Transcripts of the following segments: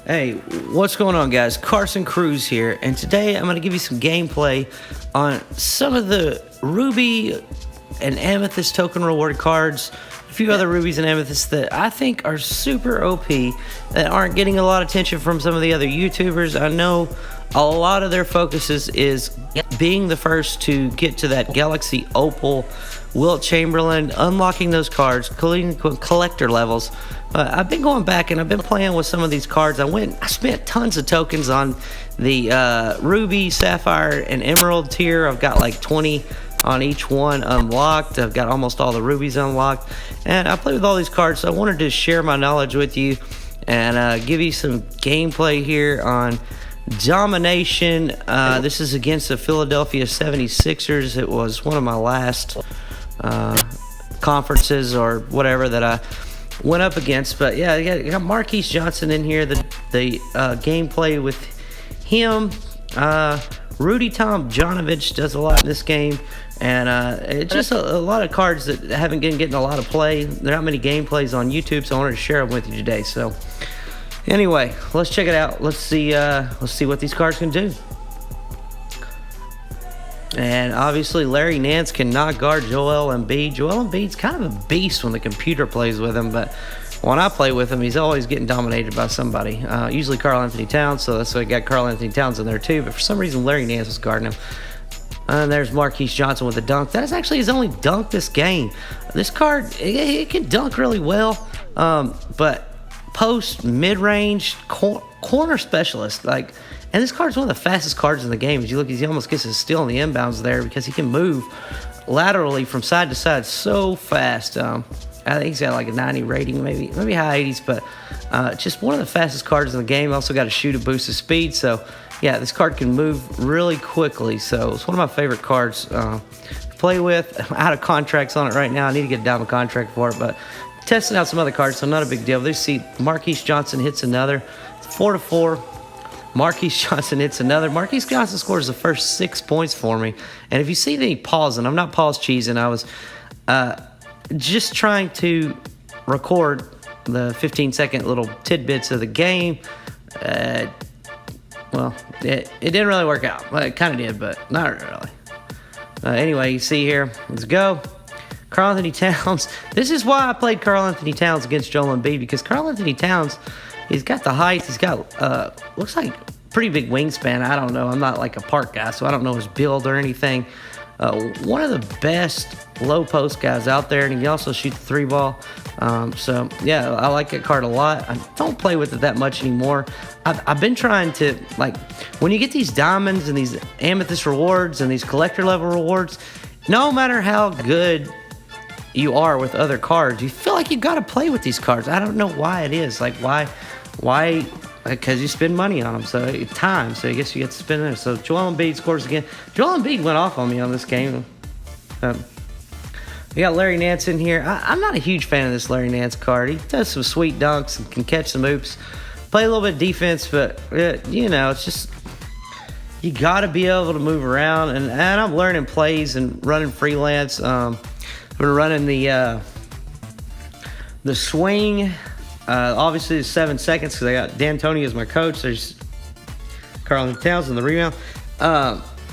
Hey, what's going on, guys? Carson Cruz here, and today I'm going to give you some gameplay on some of the Ruby and Amethyst token reward cards, a few other Rubies and Amethysts that I think are super OP that aren't getting a lot of attention from some of the other YouTubers. I know a lot of their focus is being the first to get to that Galaxy Opal, Wilt Chamberlain, unlocking those cards, collector levels. I've been going back and I've been playing with some of these cards. I spent tons of tokens on the Ruby, Sapphire, and Emerald tier. I've got like 20 on each one unlocked. I've got almost all the Rubies unlocked. And I play with all these cards, so I wanted to share my knowledge with you and give you some gameplay here on domination. This is against the Philadelphia 76ers. It was one of my last conferences or whatever that I went up against. But yeah, you got Marquise Johnson in here. The gameplay with him. Rudy Tomjanovich does a lot in this game, and it's just a lot of cards that haven't been getting a lot of play. There are not many gameplays on YouTube, so I wanted to share them with you today. So anyway, let's check it out. Let's see what these cards can do. And obviously, Larry Nance cannot guard Joel Embiid. Joel Embiid's kind of a beast when the computer plays with him, but when I play with him, he's always getting dominated by somebody. Usually Karl Anthony Towns, so that's why I got Karl Anthony Towns in there too. But for some reason, Larry Nance was guarding him. And there's Marquise Johnson with the dunk. That is actually his only dunk this game. This card, it can dunk really well, but post, mid-range, corner specialist, and this card's one of the fastest cards in the game. As you look, he almost gets a steal on the inbounds there because he can move laterally from side to side so fast. I think he's got like a 90 rating, maybe high 80s, but just one of the fastest cards in the game. Also got a shoot to boost his speed. So yeah, this card can move really quickly. So it's one of my favorite cards to play with. I'm out of contracts on it right now. I need to get a diamond contract for it, but testing out some other cards, so not a big deal. They see Marquise Johnson hits another. It's 4-4. Marquise Johnson hits another. Marquise Johnson scores the first 6 points for me. And if you see me pausing, I'm not pause cheesing. I was just trying to record the 15-second little tidbits of the game. Well, it didn't really work out. Well, it kind of did, but not really. Anyway, you see here, let's go. Karl Anthony Towns. This is why I played Karl Anthony Towns against Joel Embiid, because Karl Anthony Towns, he's got the height. He's got, looks like pretty big wingspan. I don't know. I'm not like a park guy, so I don't know his build or anything. One of the best low post guys out there, and he can also shoot the 3-ball. So yeah, I like that card a lot. I don't play with it that much anymore. I've been trying to, like, when you get these diamonds and these amethyst rewards and these collector level rewards, no matter how good you are with other cards, you feel like you got to play with these cards. I don't know why it is. Like, why? Because you spend money on them, so time. So I guess you get to spend it. So Joel Embiid scores again. Joel Embiid went off on me on this game. We got Larry Nance in here. I'm not a huge fan of this Larry Nance card. He does some sweet dunks and can catch some oops. Play a little bit of defense, but you know, it's just you got to be able to move around. And I'm learning plays and running freelance. We're running the swing. Obviously, it's 7 seconds because I got D'Antoni as my coach. There's Karl Anthony Towns in the rebound.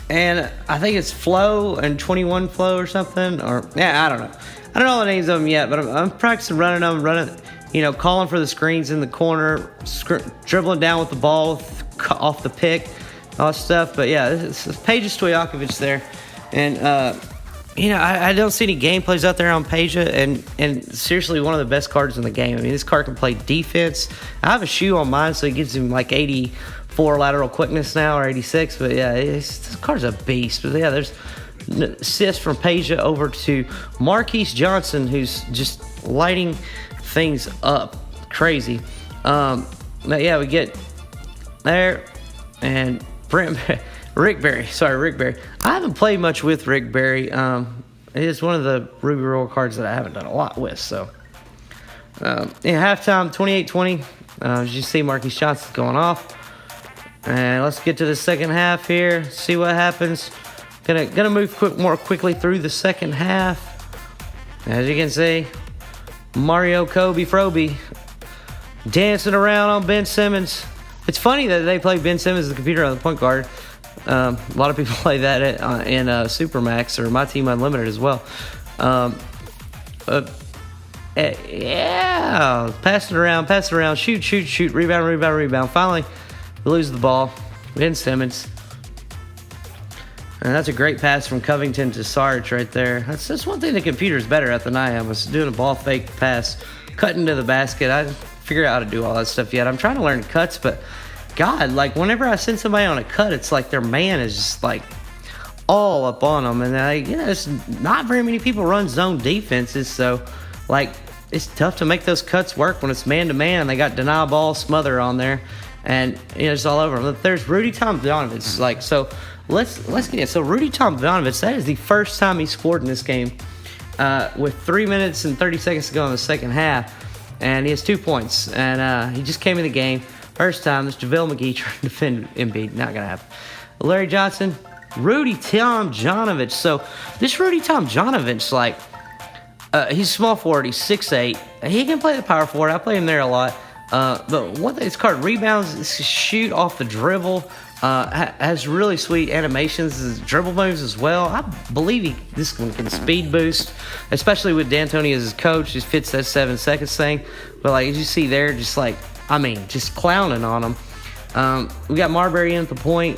And I think it's flow and 21 flow or something. Or, yeah, I don't know. I don't know the names of them yet, but I'm practicing running them, calling for the screens in the corner, dribbling down with the ball off the pick, all that stuff. But yeah, this is Peja Stojakovic there. And, I don't see any gameplays out there on Peja, and seriously, one of the best cards in the game. I mean, this card can play defense. I have a shoe on mine, so it gives him like 84 lateral quickness now, or 86. But yeah, this card's a beast. But yeah, there's assist from Peja over to Marquise Johnson, who's just lighting things up crazy. But yeah, we get there, and Rick Barry. I haven't played much with Rick Barry. It is one of the Ruby Roll cards that I haven't done a lot with. So, in halftime, 28-20. As you see, Marquise Johnson's going off. And let's get to the second half here. See what happens. Gonna move more quickly through the second half. As you can see, Mario Kobe Froby dancing around on Ben Simmons. It's funny that they play Ben Simmons as the computer on the point guard. A lot of people play that in Supermax or Myteam Unlimited as well. Yeah, pass it around, shoot, rebound. Finally, lose the ball. Ben Simmons. And that's a great pass from Covington to Sarge right there. That's one thing the computer's better at than I am, was doing a ball fake pass, cutting to the basket. I figured out how to do all that stuff yet. I'm trying to learn cuts, but God, like whenever I send somebody on a cut, it's like their man is just like all up on them. And it's not very many people run zone defenses, so like it's tough to make those cuts work when it's man-to-man. They got deny ball, smother on there, and it's all over them. There's Rudy Tomjanovich. Like, so let's get it. So Rudy Tomjanovich, that is the first time he scored in this game with 3 minutes and 30 seconds to go in the second half, and he has 2 points. And he just came in the game. First time, this JaVale McGee trying to defend Embiid. Not going to happen. Larry Johnson, Rudy Tomjanovich. So this Rudy Tomjanovich, like, he's small forward. He's 6'8". He can play the power forward. I play him there a lot. But one thing, it's called rebounds, shoot off the dribble. Has really sweet animations, dribble moves as well. I believe this one can speed boost, especially with D'Antoni as his coach. Just fits that 7 seconds thing. But like as you see there, just clowning on him. We got Marbury in at the point,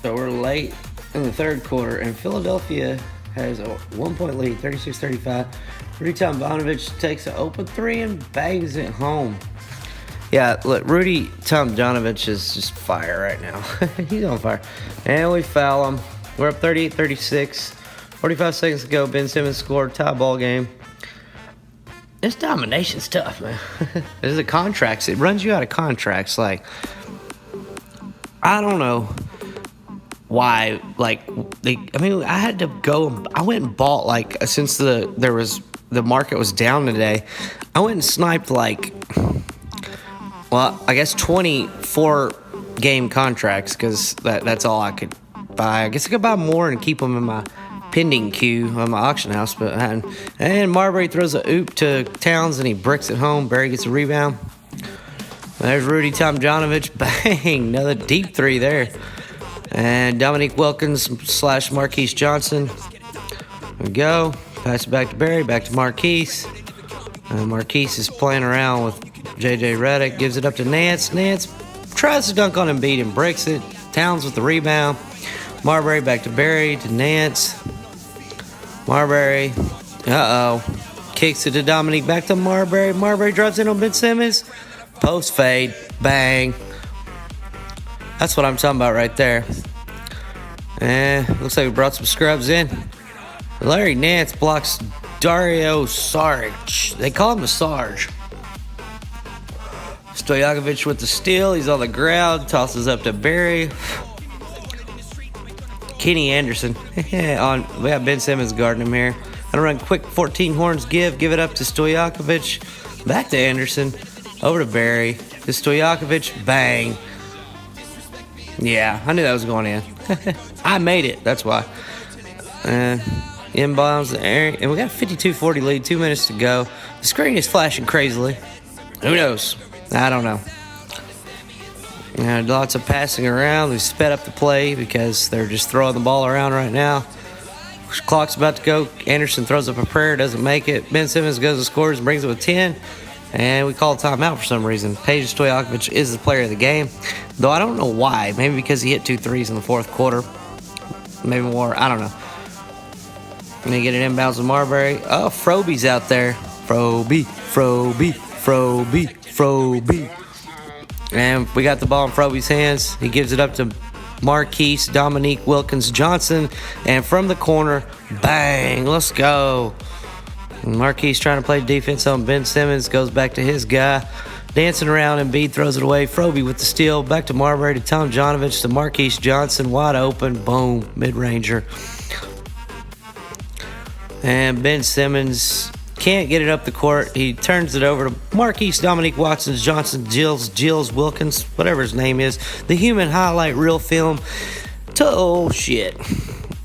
so we're late in the third quarter, and Philadelphia has a 1 point lead, 36-35. Rudy Tomjanovich takes an open three and bangs it home. Yeah, look, Rudy Tomjanovich is just fire right now. He's on fire. And we foul him. We're up 38-36. 45 seconds to go. Ben Simmons scored. Tie ball game. This domination's tough, man. There's the contracts. It runs you out of contracts. Like, I don't know why. Like, I had to go. I went and bought, like, since the market was down today, I went and sniped, like, well, I guess 24 game contracts, because that's all I could buy. I guess I could buy more and keep them in my pending queue on my auction house. And Marbury throws a oop to Towns and he bricks it home. Barry gets a rebound. There's Rudy Tomjanovich. Bang! Another deep three there. And Dominique Wilkins / Marquise Johnson. There we go. Pass it back to Barry. Back to Marquise. Marquise is playing around with J.J. Redick, gives it up to Nance. Nance tries to dunk on Embiid and breaks it. Towns with the rebound. Marbury back to Barry, to Nance. Marbury, kicks it to Dominique, back to Marbury. Marbury drops in on Ben Simmons. Post fade, bang. That's what I'm talking about right there. And looks like we brought some scrubs in. Larry Nance blocks Dario Sarge. They call him the Sarge. Stojakovic with the steal. He's on the ground. Tosses up to Barry. Kenny Anderson. We got Ben Simmons guarding him here. Gonna run quick 14 horns give it up to Stojakovic. Back to Anderson. Over to Barry. To Stojakovic. Bang. Yeah, I knew that was going in. I made it. That's why. Inbounds the air. And we got a 52-40 lead. 2 minutes to go. The screen is flashing crazily. Who knows? I don't know. Lots of passing around. We sped up the play because they're just throwing the ball around right now. Clock's about to go. Anderson throws up a prayer, doesn't make it. Ben Simmons goes and scores and brings it with 10. And we call a timeout for some reason. Peja Stojakovic is the player of the game, though I don't know why. Maybe because he hit 2 threes in the fourth quarter. Maybe more. I don't know. And they get an inbounds with Marbury. Oh, Froby's out there. Froby. And we got the ball in Froby's hands. He gives it up to Marquise, Dominique Wilkins Johnson. And from the corner, bang, let's go. Marquise trying to play defense on Ben Simmons. Goes back to his guy. Dancing around, Embiid throws it away. Froby with the steal. Back to Marbury, to Tomjanovich, to Marquise Johnson. Wide open. Boom. Mid-ranger. And Ben Simmons can't get it up the court. He turns it over to Marquise, Dominique Watson, Johnson, Jills Wilkins, whatever his name is. The human highlight reel film. Oh, shit.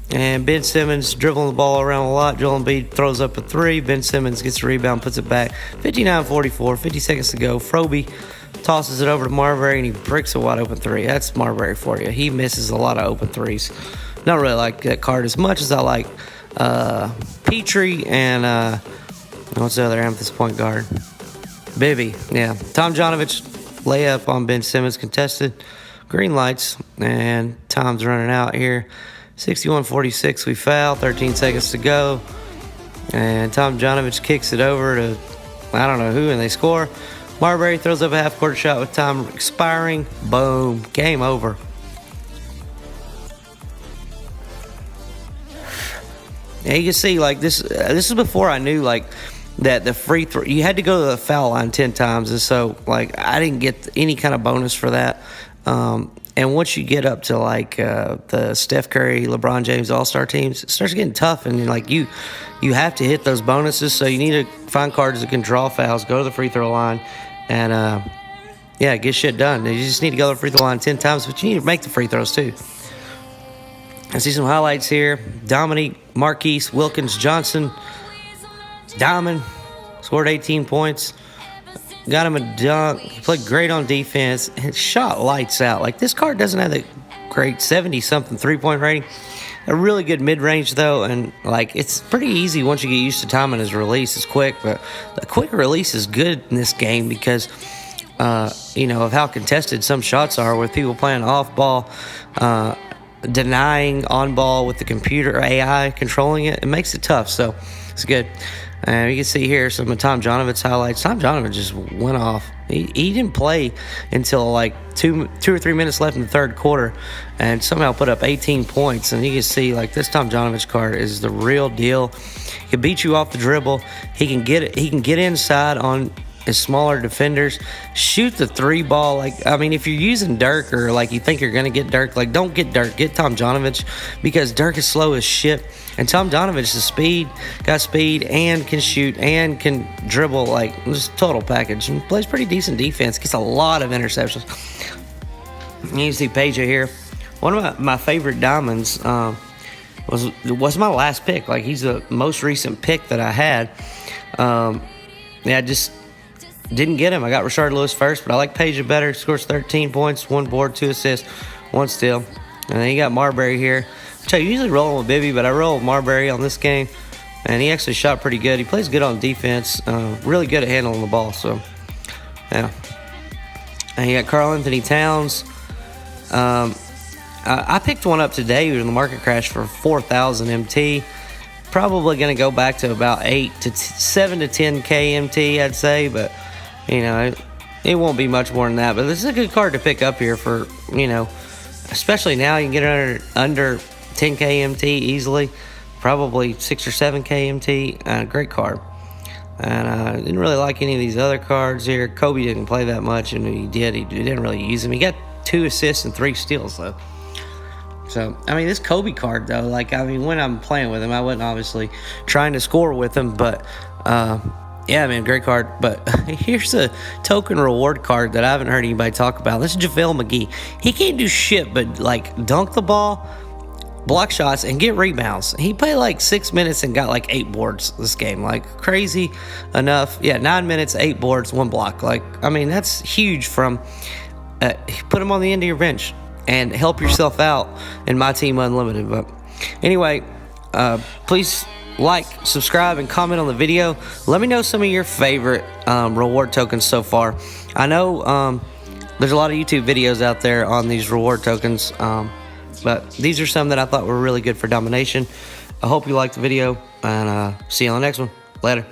And Ben Simmons dribbling the ball around a lot. Joel Embiid throws up a three. Ben Simmons gets a rebound, puts it back. 59-44, 50 seconds to go. Froby tosses it over to Marbury, and he bricks a wide open 3. That's Marbury for you. He misses a lot of open 3s. Don't really like that card as much as I like Petrie and what's the other Amethyst point guard? Bibby. Yeah. Tom Jonovich layup on Ben Simmons contested. Green lights, and time's running out here. 61-46, we foul, 13 seconds to go. And Tom Jonovich kicks it over to, I don't know who, and they score. Marbury throws up a half-court shot with time expiring. Boom. Game over. Yeah, you can see, like, this is before I knew, like, that the free throw, you had to go to the foul line 10 times, and so, like, I didn't get any kind of bonus for that. And once you get up to, like, the Steph Curry, LeBron James All-Star teams, it starts getting tough, and, like, you have to hit those bonuses, so you need to find cards that can draw fouls, go to the free throw line, and, yeah, get shit done. You just need to go to the free throw line 10 times, but you need to make the free throws, too. I see some highlights here. Dominique, Marquise, Wilkins, Johnson, Diamond, scored 18 points. Got him a dunk. He played great on defense. And shot lights out. Like, this card doesn't have a great 70-something three-point rating. A really good mid-range, though. And, like, it's pretty easy once you get used to timing his release. It's quick. But the quick release is good in this game because, you know, of how contested some shots are with people playing off-ball, denying on-ball with the computer or AI controlling it. It makes it tough. So, it's good. You can see here some of Tom Jonovich's highlights. Tom Jonovich just went off. He didn't play until like two or 3 minutes left in the third quarter, and somehow put up 18 points. And you can see, like, this Tom Jonovich card is the real deal. He can beat you off the dribble. He can get it. He can get inside on his smaller defenders. Shoot the 3 ball. Like, I mean, if you're using Dirk or like you think you're gonna get Dirk, like, don't get Dirk. Get Tom Jonovich, because Dirk is slow as shit. And Tom Jonovich is got speed, and can shoot, and can dribble, like, just total package. And plays pretty decent defense, gets a lot of interceptions. You see Peja here. One of my favorite diamonds was my last pick. Like, he's the most recent pick that I had. Yeah, I just didn't get him. I got Rashard Lewis first, but I like Peja better. Scores 13 points, 1 board, 2 assists, 1 steal. And then you got Marbury here. I usually rolling with Bibby, but I roll with Marbury on this game, and he actually shot pretty good. He plays good on defense, really good at handling the ball. So, yeah. And you got Karl Anthony Towns. I picked one up today in the market crash for 4,000 MT. Probably going to go back to about 7 to 10K MT, I'd say, but you know, it won't be much more than that. But this is a good card to pick up here for, you know, especially now you can get it under 10K MT easily, probably 6 or 7K MT. Great card. And I didn't really like any of these other cards here. Kobe didn't play that much, and he didn't really use him. He got 2 assists and 3 steals, though. So, I mean, this Kobe card, though, like, I mean, when I'm playing with him, I wasn't obviously trying to score with him, but, yeah, man, great card. But here's a token reward card that I haven't heard anybody talk about. This is JaVale McGee. He can't do shit but, like, dunk the ball, block shots, and get rebounds. He played like 6 minutes and got like 8 boards this game. Like, crazy enough. Yeah, 9 minutes, 8 boards, 1 block. Like, I mean, that's huge from put him on the end of your bench and help yourself out in My Team Unlimited. But anyway, please like, subscribe, and comment on the video. Let me know some of your favorite reward tokens so far. I know there's a lot of YouTube videos out there on these reward tokens, but these are some that I thought were really good for domination. I hope you liked the video, and see you on the next one. Later.